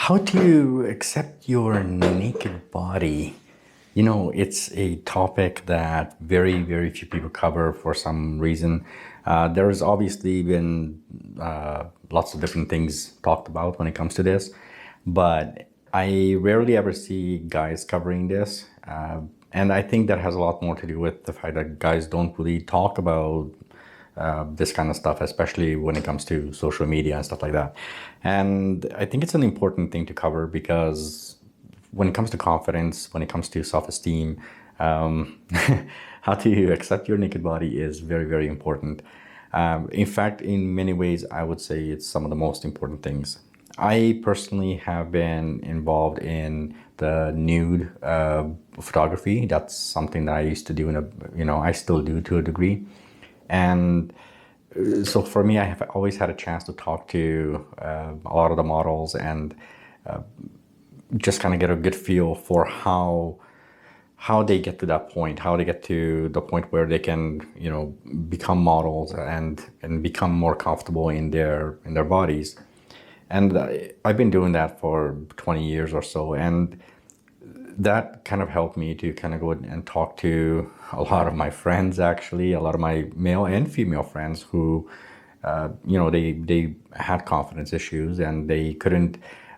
How to accept your naked body? It's a topic that very, very few people cover for some reason. There's obviously been lots of different things talked about when it comes to this, but I rarely ever see guys covering this. And I think that has a lot more to do with the fact that guys don't really talk about this kind of stuff, especially when it comes to social media and stuff like that. And I think it's an important thing to cover because when it comes to confidence, when it comes to self-esteem, um, how to accept your naked body is very, very important. In fact, in many ways, I would say it's some of the most important things. I personally have been involved in the nude photography. That's something that I used to do I still do to a degree. And so for me, I have always had a chance to talk to a lot of the models and just kind of get a good feel for how they get to that point, how they get to the point where they can, become models and become more comfortable in their bodies. And I've been doing that for 20 years or so, and that kind of helped me to kind of go and talk to a lot of my friends, actually, a lot of my male and female friends who, they had confidence issues and they couldn't,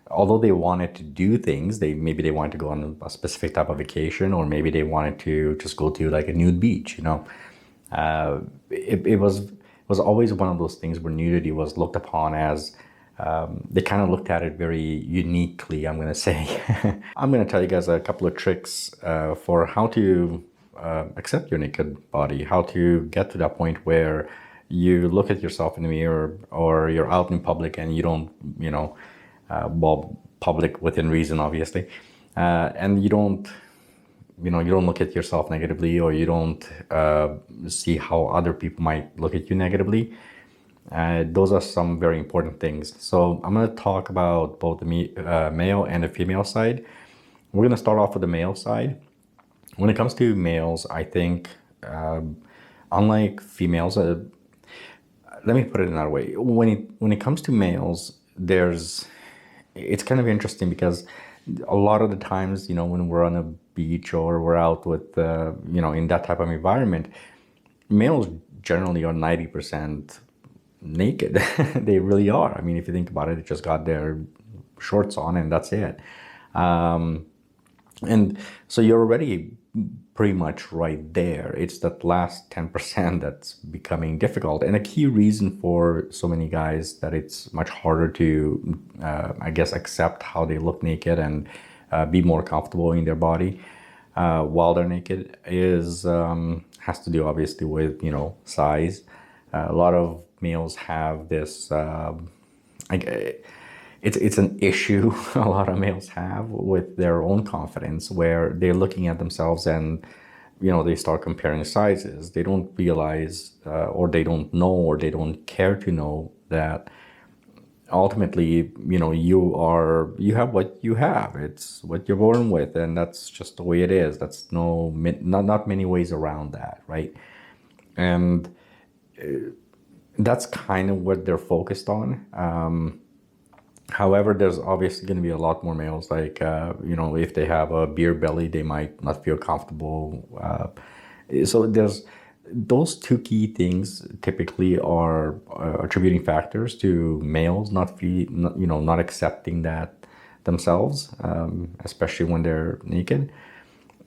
although they wanted to do things, maybe they wanted to go on a specific type of vacation, or maybe they wanted to just go to like a nude beach, it was always one of those things where nudity was looked upon as they kind of looked at it very uniquely, I'm going to say. I'm going to tell you guys a couple of tricks for how to accept your naked body, how to get to that point where you look at yourself in the mirror or you're out in public and you don't, public within reason, obviously, and you don't look at yourself negatively, or you don't see how other people might look at you negatively. Those are some very important things. So I'm going to talk about both the male and the female side. We're going to start off with the male side. When it comes to males, I think, unlike females, let me put it another way. When it comes to males, it's kind of interesting because a lot of the times, when we're on a beach or we're out with, in that type of environment, males generally are 90% naked. They really are. I mean, if you think about it, they just got their shorts on and that's it. And so you're already pretty much right there. It's that last 10% that's becoming difficult. And a key reason for so many guys that it's much harder to, I guess, accept how they look naked and be more comfortable in their body while they're naked has to do obviously with, size. A lot of males have this, it's an issue a lot of males have with their own confidence, where they're looking at themselves and they start comparing sizes. They don't realize or they don't know, or they don't care to know that ultimately you have what you have. It's what you're born with, and that's just the way it is. That's not many ways around that, right? And that's kind of what they're focused on. However, there's obviously going to be a lot more males, like, if they have a beer belly, they might not feel comfortable. So there's those two key things typically are attributing factors to males not accepting that themselves, especially when they're naked.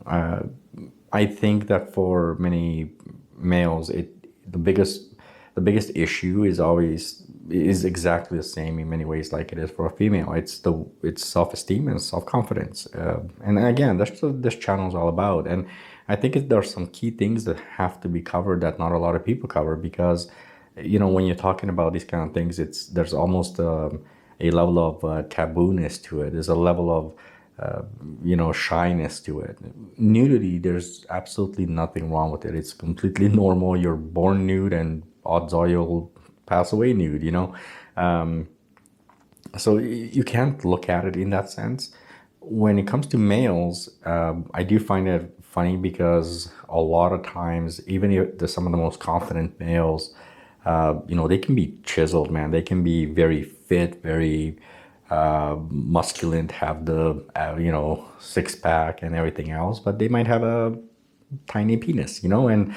I think that for many males, the biggest issue is exactly the same in many ways like it is for a female. It's self-esteem and self-confidence, and again, that's what this channel is all about. And I think there are some key things that have to be covered that not a lot of people cover, because when you're talking about these kind of things, there's almost a level of tabooness to it. There's a level of shyness to it. Nudity, there's absolutely nothing wrong with it. It's completely normal. You're born nude, and odds are you'll pass away nude, So you can't look at it in that sense. When it comes to males, I do find it funny because a lot of times, even if some of the most confident males, they can be chiseled, man. They can be very fit, very musculent, have the six pack and everything else, but they might have a tiny penis, and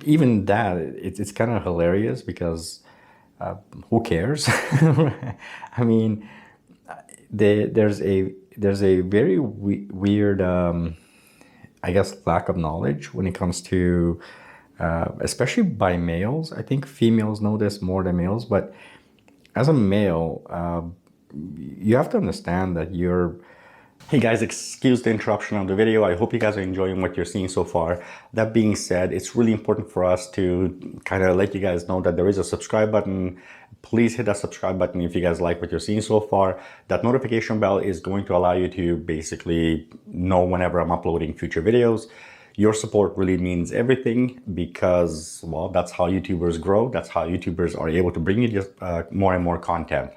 even that, it's kind of hilarious because who cares? I mean, there's a very weird, I guess, lack of knowledge when it comes to, especially by males. I think females know this more than males, but as a male, you have to understand that you're. Hey guys, excuse the interruption of the video. I hope you guys are enjoying what you're seeing so far. That being said, it's really important for us to kind of let you guys know that there is a subscribe button. Please hit that subscribe button if you guys like what you're seeing so far. That notification bell is going to allow you to basically know whenever I'm uploading future videos. Your support really means everything because, well, that's how YouTubers grow. That's how YouTubers are able to bring you just more and more content.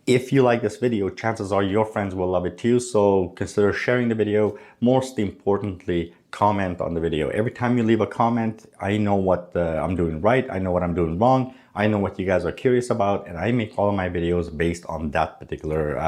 If you like this video, chances are your friends will love it too, so consider sharing the video. Most importantly, comment on the video. Every time you leave a comment, I know what I'm doing right, I know what I'm doing wrong, I know what you guys are curious about, and I make all of my videos based on that particular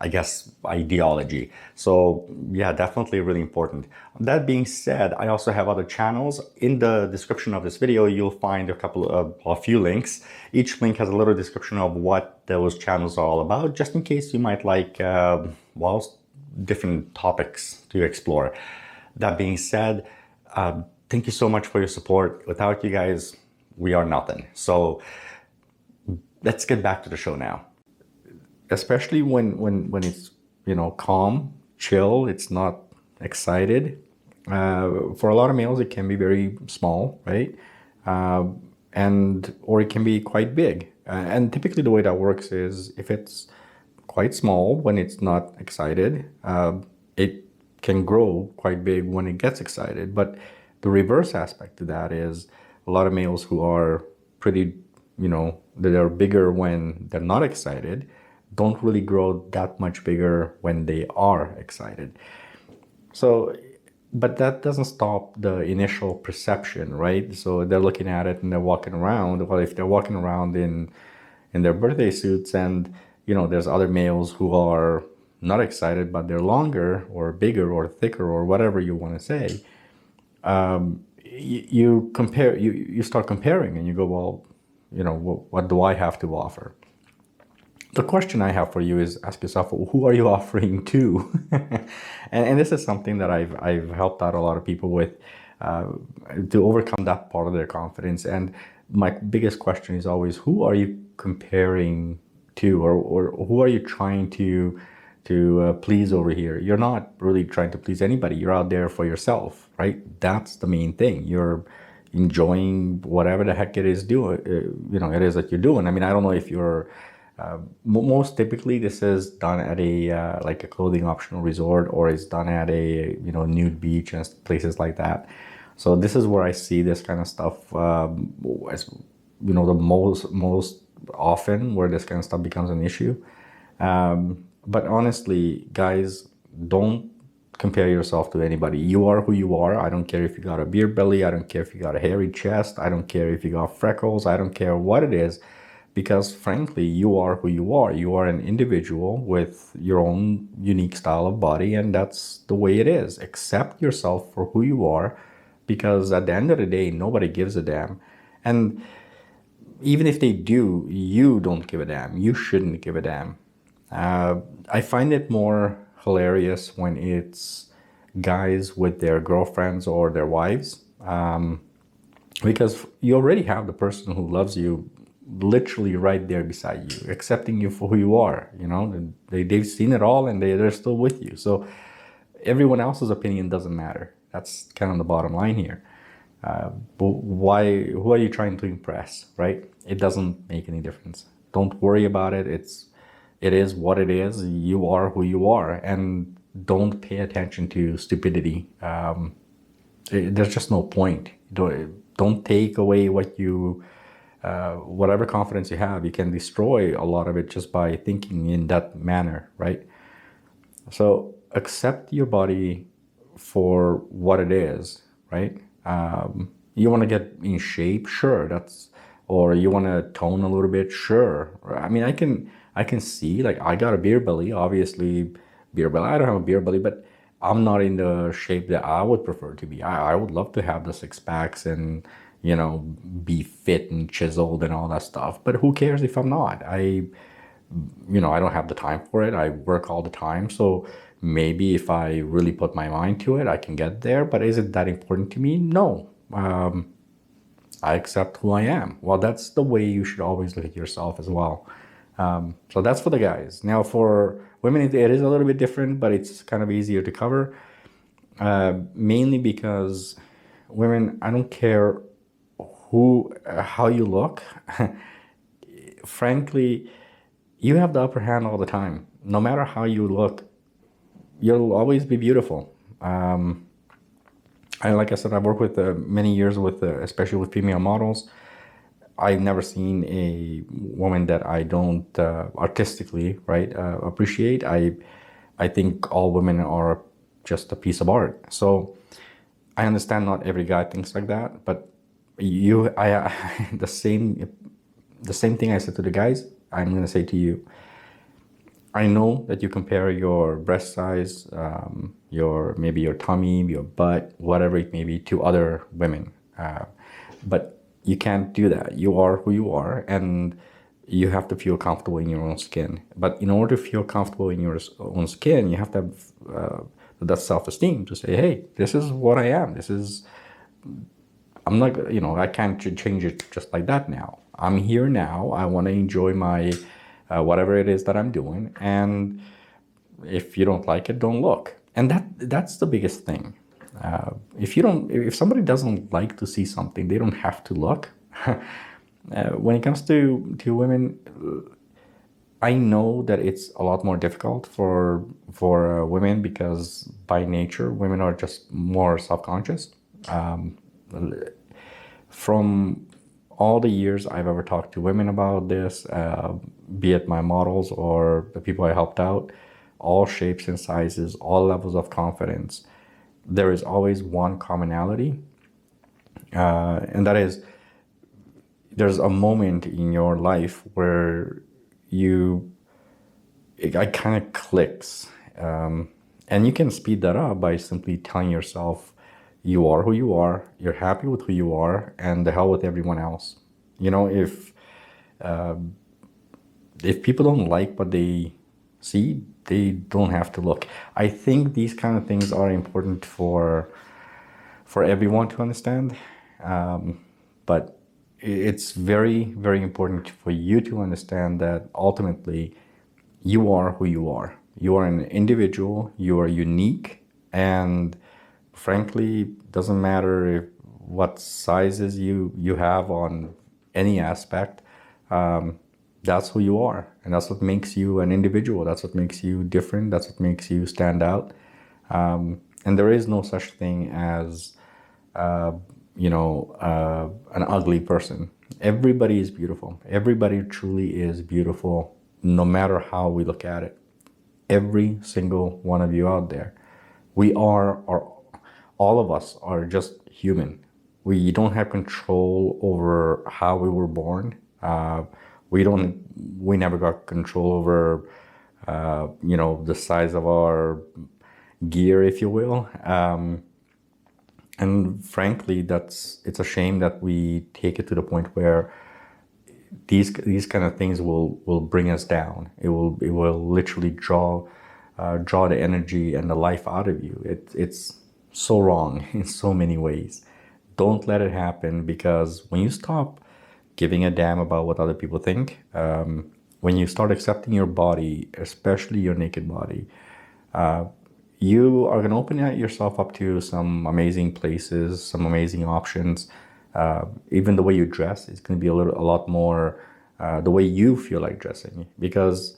I guess, ideology. So yeah, definitely really important. That being said, I also have other channels. In the description of this video, you'll find a few links. Each link has a little description of what those channels are all about, just in case you might like, well, different topics to explore. That being said, thank you so much for your support. Without you guys, we are nothing. So let's get back to the show now. Especially when it's, calm, chill, it's not excited. For a lot of males, it can be very small, right? Or it can be quite big. And typically the way that works is if it's quite small when it's not excited, it can grow quite big when it gets excited. But the reverse aspect to that is a lot of males who are pretty, they're bigger when they're not excited, don't really grow that much bigger when they are excited. So, but that doesn't stop the initial perception, right? So they're looking at it and they're walking around. Well, if they're walking around in their birthday suits and, there's other males who are not excited, but they're longer or bigger or thicker or whatever you want to say, you compare, you start comparing and you go, well, what do I have to offer? The question I have for you is ask yourself, who are you offering to? and this is something that I've helped out a lot of people with to overcome that part of their confidence. And my biggest question is always, who are you comparing to, or who are you trying to please over here? You're not really trying to please anybody. You're out there for yourself, right? That's the main thing. You're enjoying whatever the heck it is it is that you're doing. I mean, I don't know if you're most typically this is done at a like a clothing optional resort, or it's done at a nude beach and places like that. So this is where I see this kind of stuff as the most often, where this kind of stuff becomes an issue. But honestly, guys, don't compare yourself to anybody. You are who you are. I don't care if you got a beer belly, I don't care if you got a hairy chest, I don't care if you got freckles, I don't care what it is. Because frankly, you are who you are. You are an individual with your own unique style of body, and that's the way it is. Accept yourself for who you are, because at the end of the day, nobody gives a damn. And even if they do, you don't give a damn. You shouldn't give a damn. I find it more hilarious when it's guys with their girlfriends or their wives, because you already have the person who loves you literally right there beside you, accepting you for who you are. They've seen it all and they're still with you. So everyone else's opinion doesn't matter. That's kind of the bottom line here. Who are you trying to impress, right? It doesn't make any difference. Don't worry about it. It is what it is. You are who you are, and don't pay attention to stupidity. There's just no point. Don't take away whatever confidence you have. You can destroy a lot of it just by thinking in that manner, right? So accept your body for what it is, right? You want to get in shape, sure, or you want to tone a little bit, sure. I mean, I can see, like, I got a beer belly, obviously, beer belly. I don't have a beer belly, but I'm not in the shape that I would prefer to be. I would love to have the six packs and, be fit and chiseled and all that stuff. But who cares if I'm not? I don't have the time for it. I work all the time. So maybe if I really put my mind to it, I can get there. But is it that important to me? No. I accept who I am. Well, that's the way you should always look at yourself as well. So that's for the guys. Now, for women, it is a little bit different, but it's kind of easier to cover. Mainly because women, I don't care how you look. Frankly, you have the upper hand all the time. No matter how you look, you'll always be beautiful. Like I said, I've worked with many years with, especially with female models. I've never seen a woman that I don't artistically, right, appreciate. I think all women are just a piece of art. So I understand not every guy thinks like that, but the same thing I said to the guys, I'm gonna say to you. I know that you compare your breast size, maybe your tummy, your butt, whatever it may be, to other women, but you can't do that. You are who you are, and you have to feel comfortable in your own skin. But in order to feel comfortable in your own skin, you have to have that self-esteem to say, "Hey, this is what I am. I'm not, I can't change it just like that now. I'm here now. I want to enjoy my whatever it is that I'm doing. And if you don't like it, don't look." And that's the biggest thing. If somebody doesn't like to see something, they don't have to look. When it comes to women, I know that it's a lot more difficult for women because by nature, women are just more self-conscious. From all the years I've ever talked to women about this, be it my models or the people I helped out, all shapes and sizes, all levels of confidence, there is always one commonality, and that is there's a moment in your life where it kind of clicks, and you can speed that up by simply telling yourself you are who you are, you're happy with who you are, and the hell with everyone else. If people don't like what they see, they don't have to look. I think these kind of things are important for everyone to understand, but it's very, very important for you to understand that ultimately you are who you are. You are an individual, you are unique, and frankly, doesn't matter what sizes you have on any aspect. That's who you are, and that's what makes you an individual. That's what makes you different. That's what makes you stand out. And there is no such thing as an ugly person. Everybody is beautiful. Everybody truly is beautiful, no matter how we look at it. Every single one of you out there, all of us are just human. We don't have control over how we were born. We never got control over, the size of our gear, if you will. And frankly, it's a shame that we take it to the point where these kind of things will bring us down. It will literally draw the energy and the life out of you. It's so wrong in so many ways. Don't let it happen, because when you stop giving a damn about what other people think, when you start accepting your body, especially your naked body, you are going to open yourself up to some amazing places, some amazing options. Even the way you dress is going to be a lot more the way you feel like dressing. Because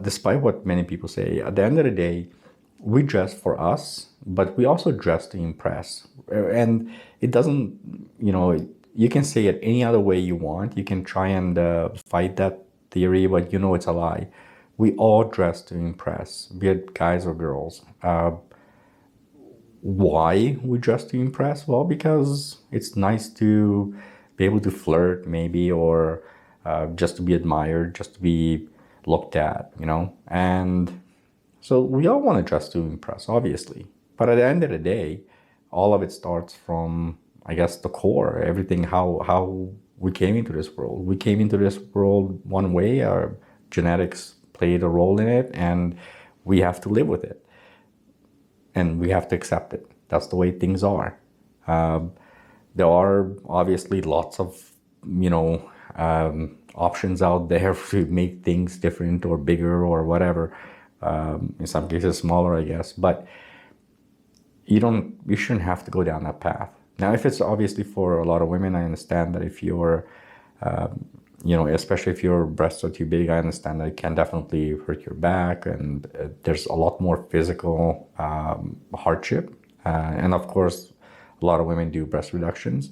despite what many people say, at the end of the day, we dress for us, but we also dress to impress. And it doesn't, you can say it any other way you want. You can try and fight that theory, but it's a lie. We all dress to impress, be it guys or girls. Why we dress to impress? Well, because it's nice to be able to flirt, maybe, or just to be admired, just to be looked at, and so we all want to dress to impress, obviously. But at the end of the day, all of it starts from, I guess, the core, everything, how we came into this world. We came into this world one way, our genetics played a role in it, and we have to live with it. And we have to accept it. That's the way things are. There are obviously lots of, options out there to make things different or bigger or whatever. In some cases smaller, I guess. But you shouldn't have to go down that path. Now, if it's obviously for a lot of women, I understand that if you're, especially if your breasts are too big, I understand that it can definitely hurt your back, and there's a lot more physical hardship. And of course, a lot of women do breast reductions,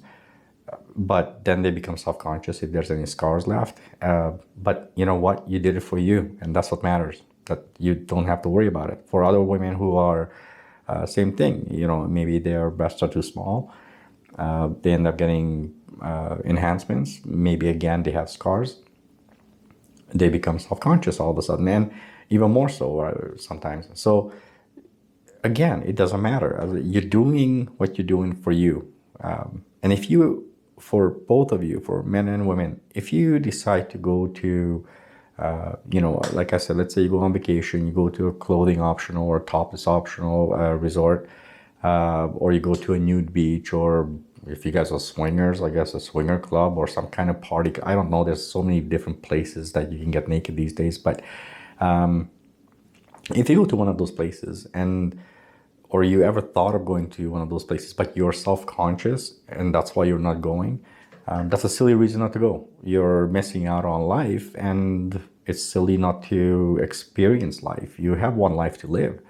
but then they become self-conscious if there's any scars left. But you know what? You did it for you, and that's what matters, that you don't have to worry about it. For other women who are same thing, maybe their breasts are too small, they end up getting enhancements. Maybe again, they have scars. They become self-conscious all of a sudden, and even more so sometimes. So again, it doesn't matter. You're doing what you're doing for you. And if you, for both of you, for men and women, if you decide to go to, like I said, let's say you go on vacation, you go to a clothing optional or topless optional resort, or you go to a nude beach, or if you guys are swingers, I guess a swinger club or some kind of party. I don't know. There's so many different places that you can get naked these days. But if you go to one of those places or you ever thought of going to one of those places, but you're self-conscious and that's why you're not going, that's a silly reason not to go. You're missing out on life, and it's silly not to experience life. You have one life to live.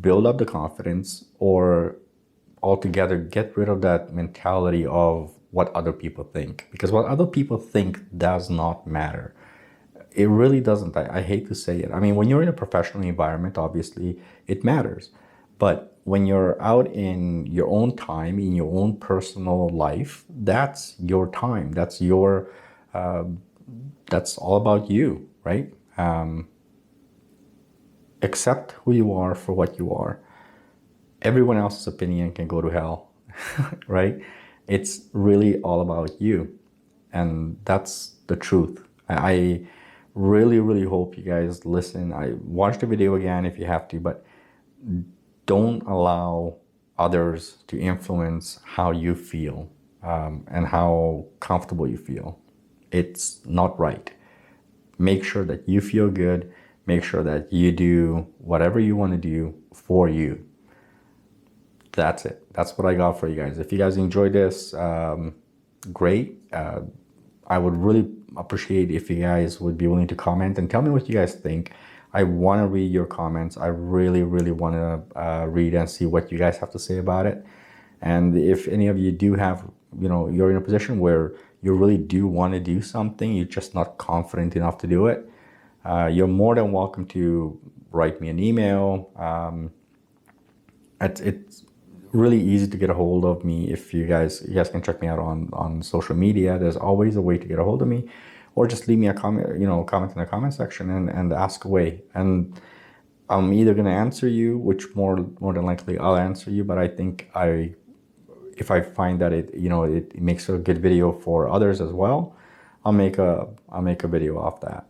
Build up the confidence, or altogether get rid of that mentality of what other people think. Because what other people think does not matter. It really doesn't. I hate to say it. I mean, when you're in a professional environment, obviously it matters. But when you're out in your own time, in your own personal life, that's your time. That's that's all about you, right? Accept who you are for what you are. Everyone else's opinion can go to hell, right? It's really all about you. And that's the truth. I really, really hope you guys listen. I watch the video again if you have to, but don't allow others to influence how you feel and how comfortable you feel. It's not right. Make sure that you feel good. Make sure that you do whatever you want to do for you. That's it. That's what I got for you guys. If you guys enjoyed this, great. I would really appreciate if you guys would be willing to comment and tell me what you guys think. I want to read your comments. I really, really want to read and see what you guys have to say about it. And if any of you do have, you're in a position where you really do want to do something, you're just not confident enough to do it, you're more than welcome to write me an email. It's really easy to get a hold of me. If you guys can check me out on social media. There's always a way to get a hold of me, or just leave me a comment, comment in the comment section and ask away. And I'm either going to answer you, which more than likely I'll answer you, but I think if I find that it makes a good video for others as well, I'll make a video off that.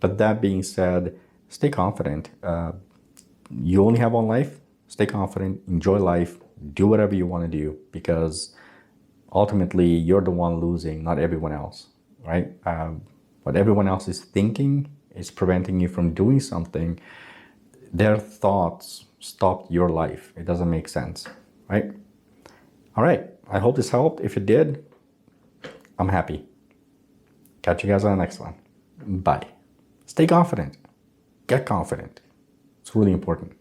But that being said, stay confident. You only have one life. Stay confident, enjoy life, do whatever you want to do, because ultimately you're the one losing, not everyone else, right? What everyone else is thinking is preventing you from doing something. Their thoughts stopped your life. It doesn't make sense, right? All right, I hope this helped. If it did, I'm happy. Catch you guys on the next one. Bye. Stay confident. Get confident. It's really important.